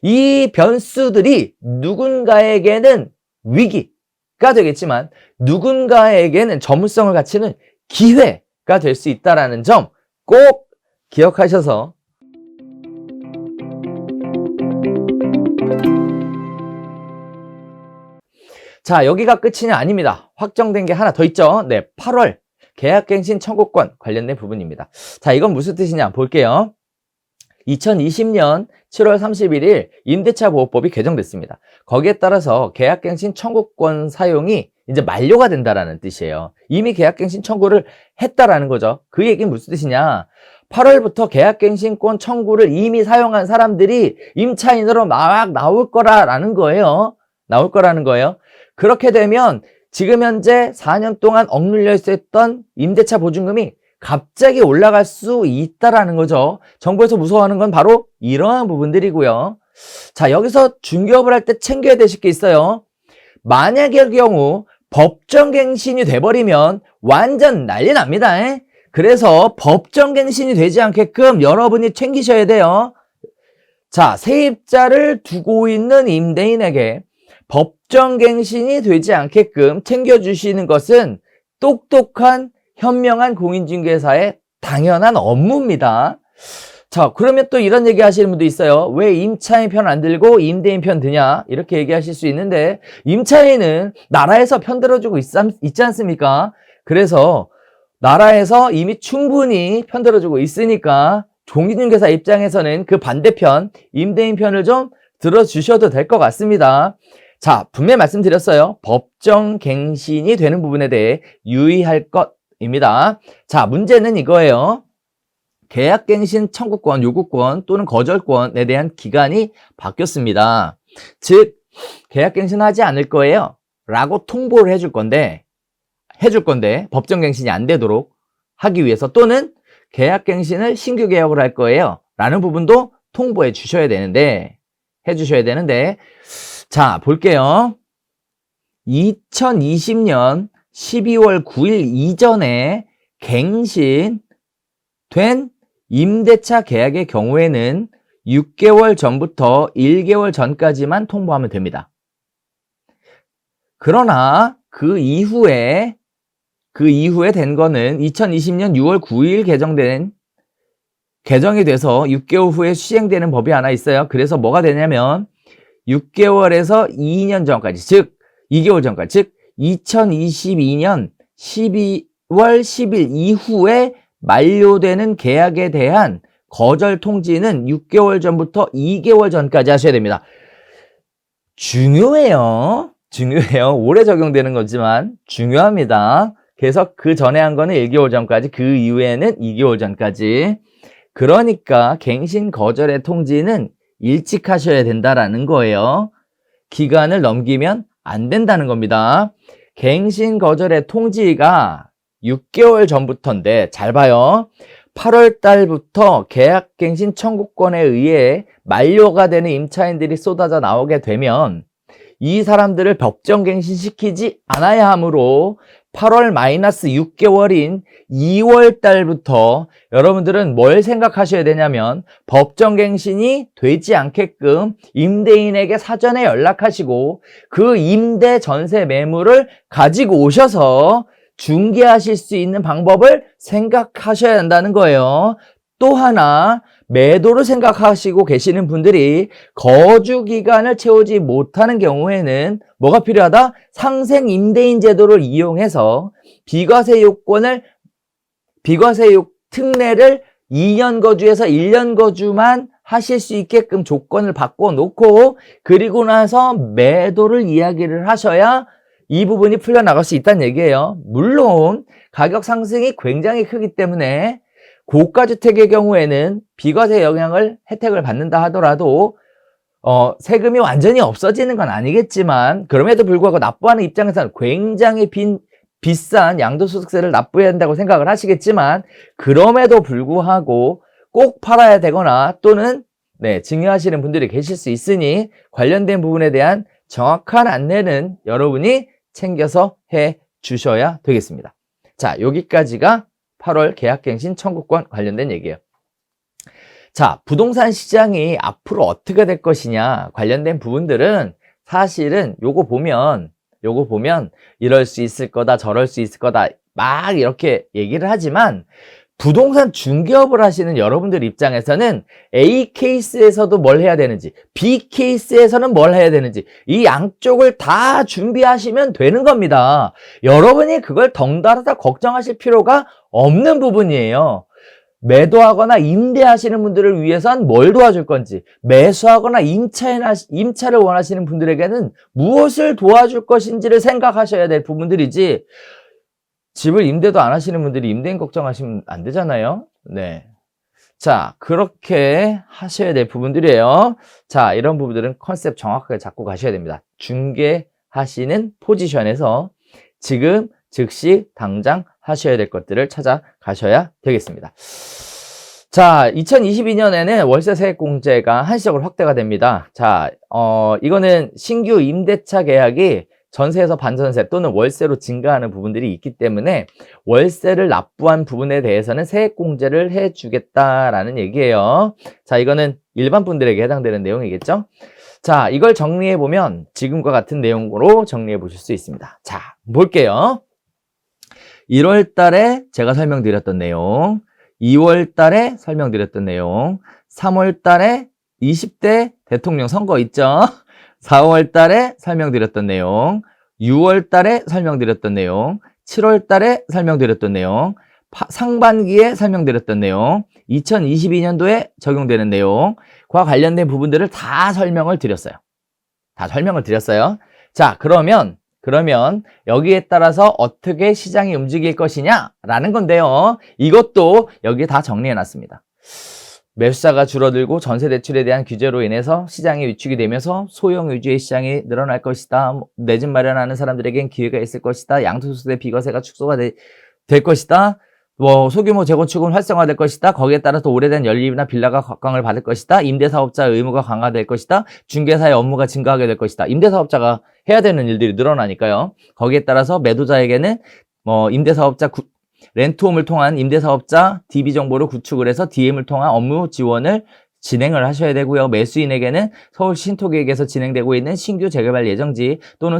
이 변수들이 누군가에게는 위기가 되겠지만 누군가에게는 전문성을 갖추는 기회가 될 수 있다는 점 꼭 기억하셔서 자, 여기가 끝이 아닙니다. 확정된 게 하나 더 있죠. 네, 8월 계약갱신 청구권 관련된 부분입니다. 자, 이건 무슨 뜻이냐 볼게요. 2020년 7월 31일 임대차 보호법이 개정됐습니다. 거기에 따라서 계약갱신 청구권 사용이 이제 만료가 된다라는 뜻이에요. 이미 계약갱신 청구를 했다라는 거죠. 그 얘기는 무슨 뜻이냐? 8월부터 계약갱신권 청구를 이미 사용한 사람들이 임차인으로 막 나올 거라는 거예요. 나올 거라는 거예요. 그렇게 되면 지금 현재 4년 동안 억눌려 있었던 임대차 보증금이 갑자기 올라갈 수 있다라는 거죠. 정부에서 무서워하는 건 바로 이러한 부분들이고요. 자, 여기서 중개업을 할 때 챙겨야 되실 게 있어요. 만약의 경우 법정갱신이 돼버리면 완전 난리 납니다. 그래서 법정갱신이 되지 않게끔 여러분이 챙기셔야 돼요. 자, 세입자를 두고 있는 임대인에게 법정갱신이 되지 않게끔 챙겨주시는 것은 똑똑한 현명한 공인중개사의 당연한 업무입니다. 자, 그러면 또 이런 얘기 하시는 분도 있어요. 왜 임차인 편 안 들고 임대인 편 드냐? 이렇게 얘기하실 수 있는데 임차인은 나라에서 편 들어주고 있지 않습니까? 그래서 나라에서 이미 충분히 편 들어주고 있으니까 공인중개사 입장에서는 그 반대편 임대인 편을 좀 들어주셔도 될 것 같습니다. 자, 분명히 말씀드렸어요. 법정갱신이 되는 부분에 대해 유의할 것입니다. 자, 문제는 이거예요. 계약갱신 청구권, 요구권 또는 거절권에 대한 기간이 바뀌었습니다. 즉, 계약갱신하지 않을 거예요 라고 통보를 해줄 건데 법정갱신이 안 되도록 하기 위해서 또는 계약갱신을 신규 계약을 할 거예요 라는 부분도 통보해 주셔야 되는데 자, 볼게요. 2020년 12월 9일 이전에 갱신된 임대차 계약의 경우에는 6개월 전부터 1개월 전까지만 통보하면 됩니다. 그러나 그 이후에 된 거는 2020년 6월 9일 개정이 돼서 6개월 후에 시행되는 법이 하나 있어요. 그래서 뭐가 되냐면 6개월에서 2년 전까지, 즉 2개월 전까지, 즉 2022년 12월 10일 이후에 만료되는 계약에 대한 거절 통지는 6개월 전부터 2개월 전까지 하셔야 됩니다. 중요해요. 오래 적용되는 거지만 중요합니다. 그래서 그 전에 한 거는 1개월 전까지, 그 이후에는 2개월 전까지. 그러니까 갱신 거절의 통지는 일찍 하셔야 된다라는 거예요. 기간을 넘기면 안 된다는 겁니다. 갱신 거절의 통지가 6개월 전부터인데 잘 봐요. 8월 달부터 계약갱신 청구권에 의해 만료가 되는 임차인들이 쏟아져 나오게 되면 이 사람들을 법정갱신 시키지 않아야 하므로 8월 마이너스 6개월인 2월 달부터 여러분들은 뭘 생각하셔야 되냐면 법정갱신이 되지 않게끔 임대인에게 사전에 연락하시고 그 임대 전세 매물을 가지고 오셔서 중개하실 수 있는 방법을 생각하셔야 한다는 거예요. 또 하나, 매도를 생각하시고 계시는 분들이 거주 기간을 채우지 못하는 경우에는 뭐가 필요하다? 상생 임대인 제도를 이용해서 비과세 특례를 2년 거주에서 1년 거주만 하실 수 있게끔 조건을 바꿔놓고 그리고 나서 매도를 이야기를 하셔야 이 부분이 풀려나갈 수 있다는 얘기예요. 물론 가격 상승이 굉장히 크기 때문에 고가주택의 경우에는 비과세 혜택을 받는다 하더라도 세금이 완전히 없어지는 건 아니겠지만 그럼에도 불구하고 납부하는 입장에서는 굉장히 비싼 양도소득세를 납부해야 한다고 생각을 하시겠지만 그럼에도 불구하고 꼭 팔아야 되거나 또는 증여하시는 분들이 계실 수 있으니 관련된 부분에 대한 정확한 안내는 여러분이 챙겨서 해 주셔야 되겠습니다. 자, 여기까지가 8월 계약갱신 청구권 관련된 얘기예요. 자, 부동산 시장이 앞으로 어떻게 될 것이냐 관련된 부분들은 사실은 요거 보면 이럴 수 있을 거다, 저럴 수 있을 거다 막 이렇게 얘기를 하지만 부동산 중개업을 하시는 여러분들 입장에서는 A 케이스에서도 뭘 해야 되는지, B 케이스에서는 뭘 해야 되는지 이 양쪽을 다 준비하시면 되는 겁니다. 여러분이 그걸 덩달아서 걱정하실 필요가 없는 부분이에요. 매도하거나 임대하시는 분들을 위해선 뭘 도와줄 건지, 매수하거나 임차를 원하시는 분들에게는 무엇을 도와줄 것인지를 생각하셔야 될 부분들이지, 집을 임대도 안 하시는 분들이 임대인 걱정하시면 안 되잖아요. 네. 자, 그렇게 하셔야 될 부분들이에요. 자, 이런 부분들은 컨셉 정확하게 잡고 가셔야 됩니다. 중개하시는 포지션에서 지금 즉시 당장 하셔야 될 것들을 찾아가셔야 되겠습니다. 자, 2022년에는 월세 세액공제가 한시적으로 확대가 됩니다. 자, 이거는 신규 임대차 계약이 전세에서 반전세 또는 월세로 증가하는 부분들이 있기 때문에 월세를 납부한 부분에 대해서는 세액공제를 해주겠다라는 얘기예요. 자, 이거는 일반 분들에게 해당되는 내용이겠죠? 자, 이걸 정리해보면 지금과 같은 내용으로 정리해 보실 수 있습니다. 자, 볼게요. 1월 달에 제가 설명드렸던 내용, 2월 달에 설명드렸던 내용, 3월 달에 20대 대통령 선거 있죠? 4월 달에 설명드렸던 내용, 6월 달에 설명드렸던 내용, 7월 달에 설명드렸던 내용, 상반기에 설명드렸던 내용, 2022년도에 적용되는 내용과 관련된 부분들을 다 설명을 드렸어요. 자, 그러면 여기에 따라서 어떻게 시장이 움직일 것이냐라는 건데요. 이것도 여기에 다 정리해 놨습니다. 매수자가 줄어들고 전세 대출에 대한 규제로 인해서 시장이 위축이 되면서 소형 위주의 시장이 늘어날 것이다. 내 집 마련하는 사람들에겐 기회가 있을 것이다. 양도소득 비과세가 축소가 될 것이다. 소규모 재건축은 활성화될 것이다. 거기에 따라서 오래된 연립이나 빌라가 각광을 받을 것이다. 임대사업자의 의무가 강화될 것이다. 중개사의 업무가 증가하게 될 것이다. 임대사업자가 해야 되는 일들이 늘어나니까요. 거기에 따라서 매도자에게는 임대사업자 렌트홈을 통한 임대사업자 DB 정보를 구축을 해서 DM을 통한 업무 지원을 진행을 하셔야 되고요. 매수인에게는 서울 신토기획에서 진행되고 있는 신규 재개발 예정지 또는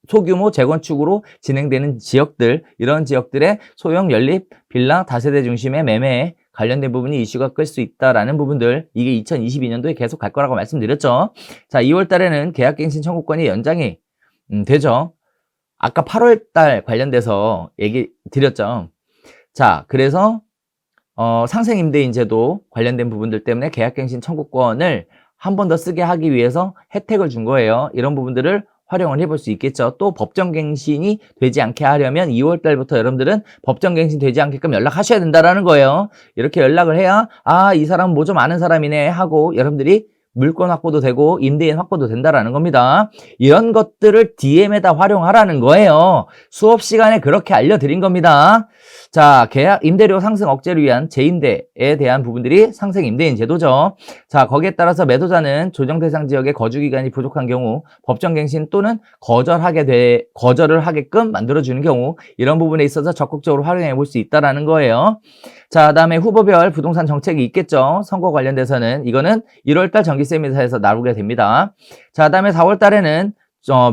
소규모 재건축으로 진행되는 지역들, 이런 지역들의 소형 연립, 빌라, 다세대 중심의 매매에 관련된 부분이 이슈가 끌 수 있다라는 부분들, 이게 2022년도에 계속 갈 거라고 말씀드렸죠. 자, 2월 달에는 계약갱신 청구권이 연장이 되죠. 아까 8월 달 관련돼서 얘기 드렸죠. 자, 그래서 상생임대인 제도 관련된 부분들 때문에 계약갱신 청구권을 한 번 더 쓰게 하기 위해서 혜택을 준 거예요. 이런 부분들을 활용을 해볼 수 있겠죠. 또 법정갱신이 되지 않게 하려면 2월 달부터 여러분들은 법정갱신 되지 않게끔 연락하셔야 된다라는 거예요. 이렇게 연락을 해야 이 사람 뭐 좀 아는 사람이네 하고 여러분들이 물건 확보도 되고 임대인 확보도 된다라는 겁니다. 이런 것들을 DM에다 활용하라는 거예요. 수업 시간에 그렇게 알려드린 겁니다. 자, 계약 임대료 상승 억제를 위한 재임대에 대한 부분들이 상생 임대인 제도죠. 자, 거기에 따라서 매도자는 조정 대상 지역에 거주 기간이 부족한 경우 법정갱신 또는 거절을 하게끔 만들어주는 경우, 이런 부분에 있어서 적극적으로 활용해 볼 수 있다라는 거예요. 자, 다음에 후보별 부동산 정책이 있겠죠. 선거 관련돼서는 이거는 1월달 정기세미나에서 나오게 됩니다. 자, 다음에 4월달에는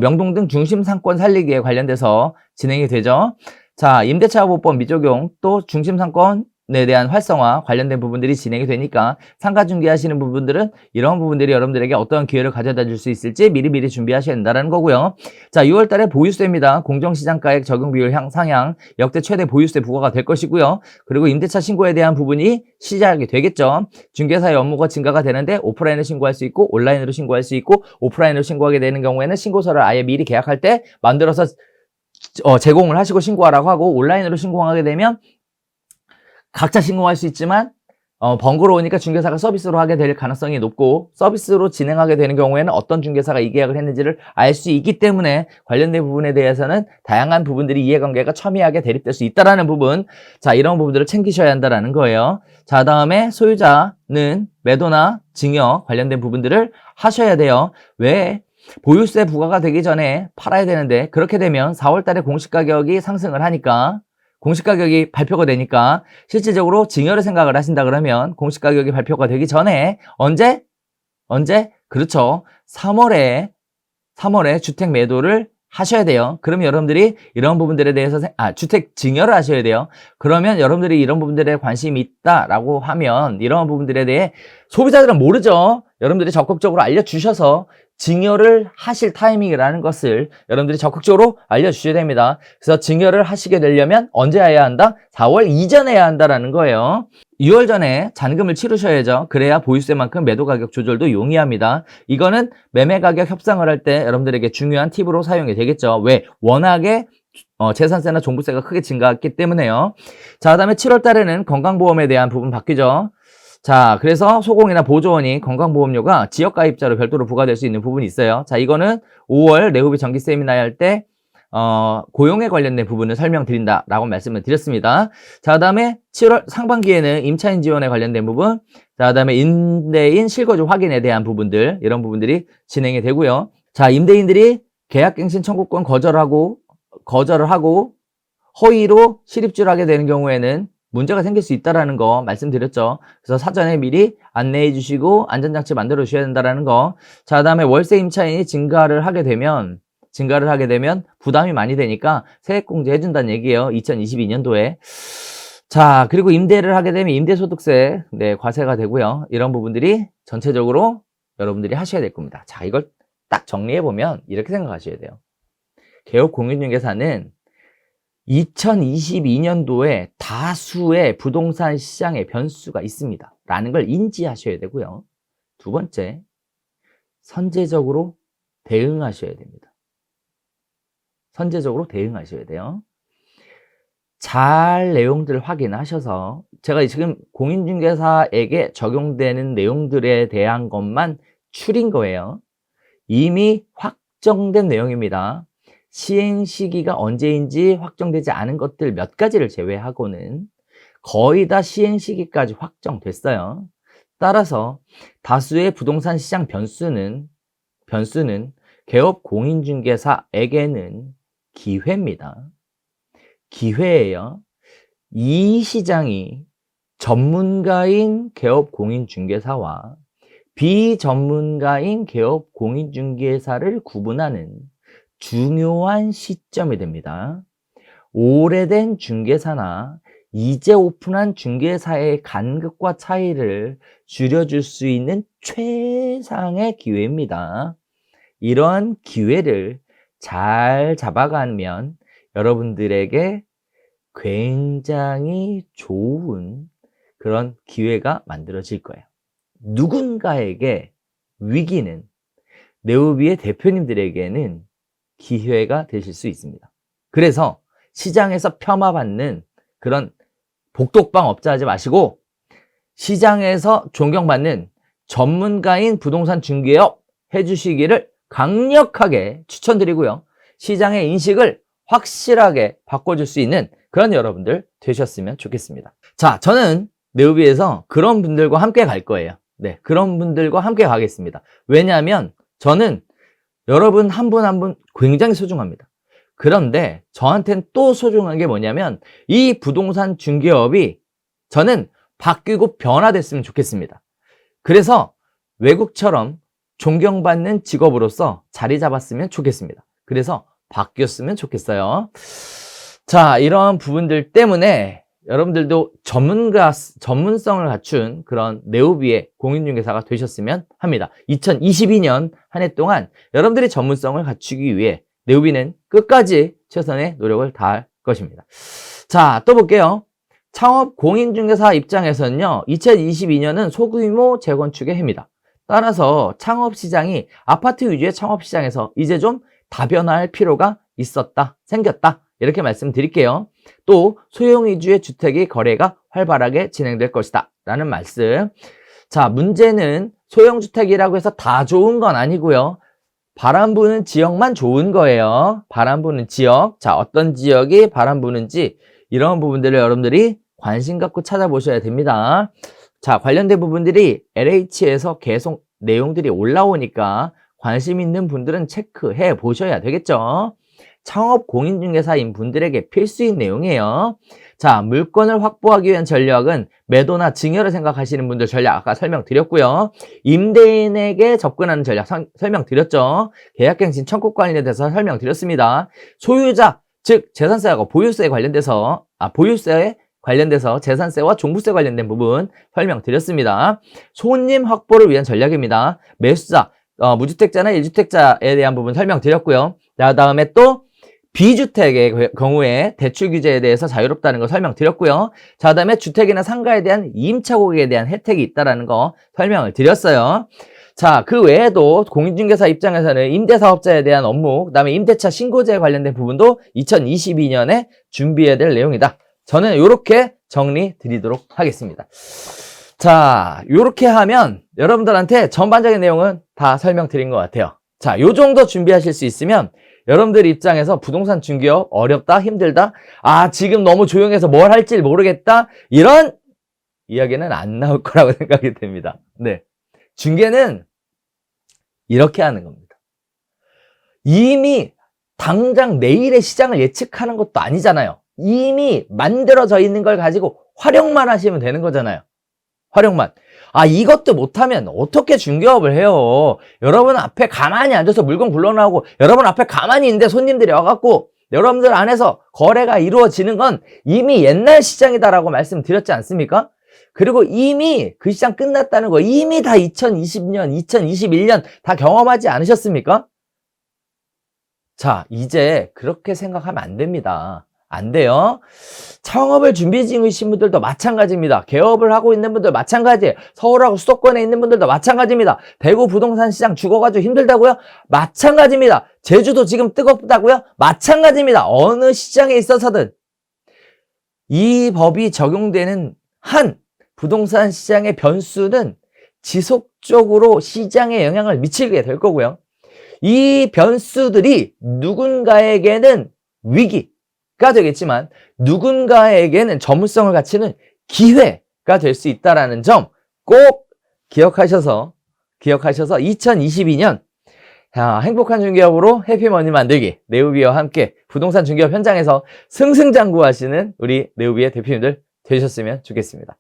명동 등 중심 상권 살리기에 관련돼서 진행이 되죠. 자, 임대차 보호법 미적용 또 중심 상권에 대한 활성화 관련된 부분들이 진행이 되니까 상가 중개하시는 부분들은 이런 부분들이 여러분들에게 어떤 기회를 가져다 줄 수 있을지 미리미리 준비하셔야 된다는 거고요. 자, 6월 달에 보유세입니다. 공정시장가액 적용 비율 상향, 역대 최대 보유세 부과가 될 것이고요. 그리고 임대차 신고에 대한 부분이 시작이 되겠죠. 중개사의 업무가 증가가 되는데 오프라인으로 신고할 수 있고 온라인으로 신고할 수 있고, 오프라인으로 신고하게 되는 경우에는 신고서를 아예 미리 계약할 때 만들어서 제공을 하시고 신고하라고 하고, 온라인으로 신고하게 되면 각자 신고할 수 있지만 번거로우니까 중개사가 서비스로 하게 될 가능성이 높고, 서비스로 진행하게 되는 경우에는 어떤 중개사가 이 계약을 했는지를 알 수 있기 때문에 관련된 부분에 대해서는 다양한 부분들이 이해관계가 첨예하게 대립될 수 있다는 부분, 자, 이런 부분들을 챙기셔야 한다는 거예요. 자, 다음에 소유자는 매도나 증여 관련된 부분들을 하셔야 돼요. 왜? 보유세 부과가 되기 전에 팔아야 되는데, 그렇게 되면 4월 달에 공시가격이 상승을 하니까 공시 가격이 발표가 되니까 실질적으로 증여를 생각을 하신다 그러면 공시 가격이 발표가 되기 전에 언제? 그렇죠. 3월에 주택 매도를 하셔야 돼요. 그러면 여러분들이 이런 부분들에 대해서 주택 증여를 하셔야 돼요. 그러면 여러분들이 이런 부분들에 관심이 있다라고 하면 이런 부분들에 대해 소비자들은 모르죠. 여러분들이 적극적으로 알려주셔서 증여를 하실 타이밍이라는 것을 여러분들이 적극적으로 알려주셔야 됩니다. 그래서 증여를 하시게 되려면 언제 해야 한다? 4월 이전에 해야 한다라는 거예요. 6월 전에 잔금을 치르셔야죠. 그래야 보유세만큼 매도 가격 조절도 용이합니다. 이거는 매매 가격 협상을 할 때 여러분들에게 중요한 팁으로 사용이 되겠죠. 왜? 워낙에 재산세나 종부세가 크게 증가했기 때문에요. 자, 그다음에 7월 달에는 건강보험에 대한 부분 바뀌죠. 자, 그래서 소공이나 보조원이 건강보험료가 지역가입자로 별도로 부과될 수 있는 부분이 있어요. 자, 이거는 5월 내후비 정기 세미나 할 때 고용에 관련된 부분을 설명드린다라고 말씀을 드렸습니다. 자, 그다음에 7월 상반기에는 임차인 지원에 관련된 부분, 자, 그다음에 임대인 실거주 확인에 대한 부분들, 이런 부분들이 진행이 되고요. 자, 임대인들이 계약갱신 청구권 거절을 하고 허위로 실입주를 하게 되는 경우에는 문제가 생길 수 있다는 거 말씀드렸죠. 그래서 사전에 미리 안내해 주시고 안전장치 만들어 주셔야 된다는 거. 자, 그다음에 월세 임차인이 증가를 하게 되면 부담이 많이 되니까 세액공제 해준다는 얘기예요. 2022년도에. 자, 그리고 임대를 하게 되면 임대소득세 과세가 되고요. 이런 부분들이 전체적으로 여러분들이 하셔야 될 겁니다. 자, 이걸 딱 정리해 보면 이렇게 생각하셔야 돼요. 개업 공인중개사는 2022년도에 다수의 부동산 시장의 변수가 있습니다. 라는 걸 인지하셔야 되고요. 두 번째, 선제적으로 대응하셔야 됩니다. 선제적으로 대응하셔야 돼요. 잘 내용들을 확인하셔서 제가 지금 공인중개사에게 적용되는 내용들에 대한 것만 추린 거예요. 이미 확정된 내용입니다. 시행 시기가 언제인지 확정되지 않은 것들 몇 가지를 제외하고는 거의 다 시행 시기까지 확정됐어요. 따라서 다수의 부동산 시장 변수는 개업 공인중개사에게는 기회입니다. 기회예요. 이 시장이 전문가인 개업 공인중개사와 비전문가인 개업 공인중개사를 구분하는 중요한 시점이 됩니다. 오래된 중개사나 이제 오픈한 중개사의 간극과 차이를 줄여줄 수 있는 최상의 기회입니다. 이런 기회를 잘 잡아가면 여러분들에게 굉장히 좋은 그런 기회가 만들어질 거예요. 누군가에게 위기는 네오비의 대표님들에게는 기회가 되실 수 있습니다. 그래서 시장에서 폄하받는 그런 복독방 업자 하지 마시고 시장에서 존경받는 전문가인 부동산 중개업 해주시기를 강력하게 추천드리고요. 시장의 인식을 확실하게 바꿔줄 수 있는 그런 여러분들 되셨으면 좋겠습니다. 자, 저는 네오비에서 그런 분들과 함께 갈 거예요. 네, 그런 분들과 함께 가겠습니다. 왜냐하면 저는 여러분 한 분 한 분 굉장히 소중합니다. 그런데 저한테는 또 소중한 게 뭐냐면 이 부동산 중개업이 저는 바뀌고 변화됐으면 좋겠습니다. 그래서 외국처럼 존경받는 직업으로서 자리 잡았으면 좋겠습니다. 그래서 바뀌었으면 좋겠어요. 자, 이런 부분들 때문에 여러분들도 전문성을 갖춘 그런 네오비의 공인중개사가 되셨으면 합니다. 2022년 한 해 동안 여러분들이 전문성을 갖추기 위해 네오비는 끝까지 최선의 노력을 다할 것입니다. 자, 또 볼게요. 창업 공인중개사 입장에서는요, 2022년은 소규모 재건축의 해입니다. 따라서 창업시장이 아파트 위주의 창업시장에서 이제 좀 다변화할 필요가 생겼다. 이렇게 말씀드릴게요. 또 소형 위주의 주택의 거래가 활발하게 진행될 것이다 라는 말씀. 자, 문제는 소형 주택이라고 해서 다 좋은 건 아니고요. 바람 부는 지역만 좋은 거예요. 바람 부는 지역. 자, 어떤 지역이 바람 부는지 이런 부분들을 여러분들이 관심 갖고 찾아보셔야 됩니다. 자, 관련된 부분들이 LH에서 계속 내용들이 올라오니까 관심 있는 분들은 체크해 보셔야 되겠죠. 창업 공인중개사인 분들에게 필수인 내용이에요. 자, 물건을 확보하기 위한 전략은 매도나 증여를 생각하시는 분들 전략 아까 설명드렸고요. 임대인에게 접근하는 전략 설명드렸죠. 계약갱신 청구 관련에 대해서 설명드렸습니다. 소유자, 즉 재산세하고 보유세에 관련돼서 보유세에 관련돼서 재산세와 종부세 관련된 부분 설명드렸습니다. 손님 확보를 위한 전략입니다. 매수자, 무주택자나 1주택자에 대한 부분 설명드렸고요. 자, 다음에 또 비주택의 경우에 대출 규제에 대해서 자유롭다는 거 설명드렸고요. 자, 다음에 주택이나 상가에 대한 임차 고객에 대한 혜택이 있다는 거 설명을 드렸어요. 자, 그 외에도 공인중개사 입장에서는 임대사업자에 대한 업무, 그 다음에 임대차 신고제에 관련된 부분도 2022년에 준비해야 될 내용이다. 저는 이렇게 정리 드리도록 하겠습니다. 자, 이렇게 하면 여러분들한테 전반적인 내용은 다 설명드린 것 같아요. 자, 요 정도 준비하실 수 있으면 여러분들 입장에서 부동산 중개업 어렵다, 힘들다, 지금 너무 조용해서 뭘 할지 모르겠다, 이런 이야기는 안 나올 거라고 생각이 됩니다. 네. 중개는 이렇게 하는 겁니다. 이미 당장 내일의 시장을 예측하는 것도 아니잖아요. 이미 만들어져 있는 걸 가지고 활용만 하시면 되는 거잖아요. 활용만. 이것도 못하면 어떻게 중개업을 해요? 여러분 앞에 가만히 앉아서 물건 굴러나오고 여러분 앞에 가만히 있는데 손님들이 와갖고 여러분들 안에서 거래가 이루어지는 건 이미 옛날 시장이다라고 말씀드렸지 않습니까? 그리고 이미 그 시장 끝났다는 거 이미 다 2020년, 2021년 다 경험하지 않으셨습니까? 자, 이제 그렇게 생각하면 안 됩니다. 안 돼요. 창업을 준비 중이신 분들도 마찬가지입니다. 개업을 하고 있는 분들 마찬가지예요. 서울하고 수도권에 있는 분들도 마찬가지입니다. 대구 부동산 시장 죽어가지고 힘들다고요? 마찬가지입니다. 제주도 지금 뜨겁다고요? 마찬가지입니다. 어느 시장에 있어서든 이 법이 적용되는 한 부동산 시장의 변수는 지속적으로 시장에 영향을 미치게 될 거고요. 이 변수들이 누군가에게는 위기가 되겠지만 누군가에게는 전문성을 갖추는 기회가 될 수 있다는 점 꼭 기억하셔서 2022년 행복한 중개업으로 해피머니 만들기, 네오비와 함께 부동산 중개업 현장에서 승승장구하시는 우리 네오비의 대표님들 되셨으면 좋겠습니다.